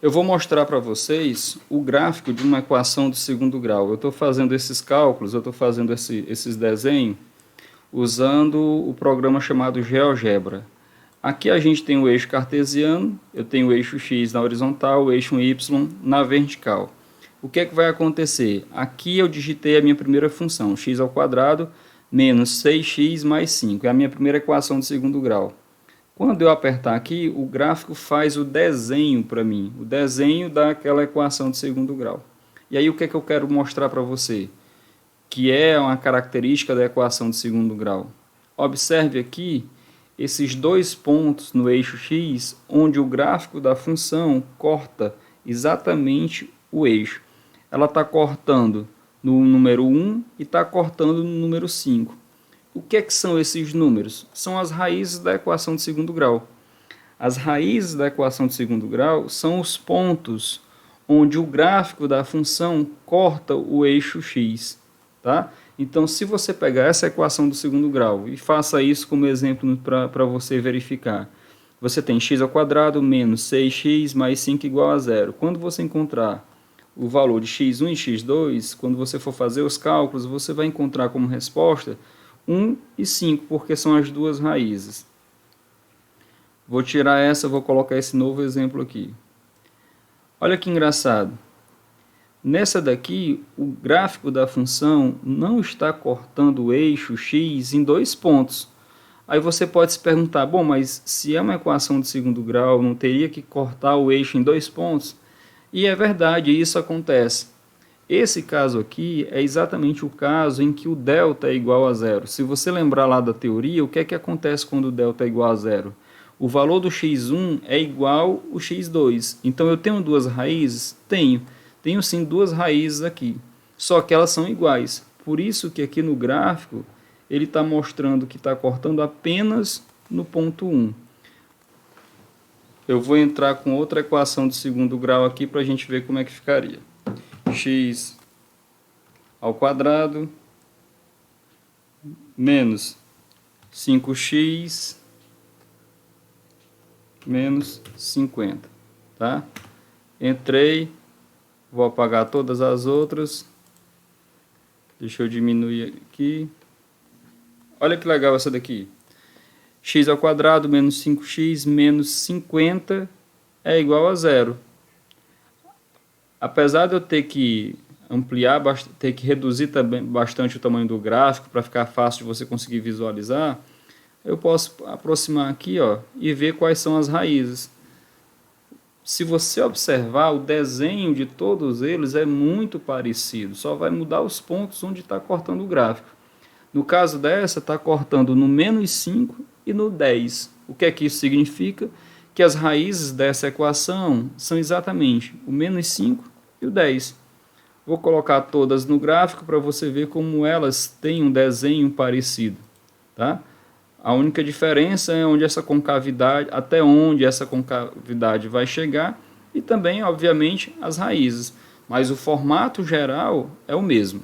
Eu vou mostrar para vocês o gráfico de uma equação de segundo grau. Eu estou fazendo esses cálculos, eu estou fazendo esses desenhos usando o programa chamado GeoGebra. Aqui a gente tem o eixo cartesiano, eu tenho o eixo x na horizontal, o eixo y na vertical. O que é que vai acontecer? Aqui eu digitei a minha primeira função, x ao quadrado menos 6x mais 5. É a minha primeira equação de segundo grau. Quando eu apertar aqui, o gráfico faz o desenho para mim, o desenho daquela equação de segundo grau. E aí o que é que eu quero mostrar para você? Que é uma característica da equação de segundo grau. Observe aqui esses dois pontos no eixo x, onde o gráfico da função corta exatamente o eixo. Ela está cortando no número 1 e está cortando no número 5. O que é que são esses números? São as raízes da equação de segundo grau. As raízes da equação de segundo grau são os pontos onde o gráfico da função corta o eixo x. Tá? Então, se você pegar essa equação do segundo grau e faça isso como exemplo para você verificar, você tem x ao quadrado menos 6x mais 5 igual a zero. Quando você encontrar o valor de x1 e x2, quando você for fazer os cálculos, você vai encontrar como resposta 1 e 5, porque são as duas raízes. Vou tirar essa, vou colocar esse novo exemplo aqui. Olha que engraçado. Nessa daqui, o gráfico da função não está cortando o eixo x em dois pontos. Aí você pode se perguntar, bom, mas se é uma equação de segundo grau, não teria que cortar o eixo em dois pontos? E é verdade, isso acontece. Esse caso aqui é exatamente o caso em que o delta é igual a zero. Se você lembrar lá da teoria, o que é que acontece quando o delta é igual a zero? O valor do x1 é igual ao x2. Então eu tenho duas raízes? Tenho. Tenho sim duas raízes aqui, só que elas são iguais. Por isso que aqui no gráfico ele está mostrando que está cortando apenas no ponto 1. Eu vou entrar com outra equação de segundo grau aqui para a gente ver como é que ficaria. X ao quadrado menos 5x menos 50. Tá? Entrei. Vou apagar todas as outras. Deixa eu diminuir aqui. Olha que legal essa daqui. X ao quadrado menos 5x menos 50 é igual a zero. Apesar de eu ter que ampliar, ter que reduzir também bastante o tamanho do gráfico para ficar fácil de você conseguir visualizar, eu posso aproximar aqui, ó, e ver quais são as raízes. Se você observar, o desenho de todos eles é muito parecido, só vai mudar os pontos onde está cortando o gráfico. No caso dessa, está cortando no menos 5 e no 10. O que é que isso significa? Que as raízes dessa equação são exatamente o menos 5 e o 10. Vou colocar todas no gráfico para você ver como elas têm um desenho parecido. Tá? A única diferença é onde essa concavidade, até onde essa concavidade vai chegar e também, obviamente, as raízes. Mas o formato geral é o mesmo.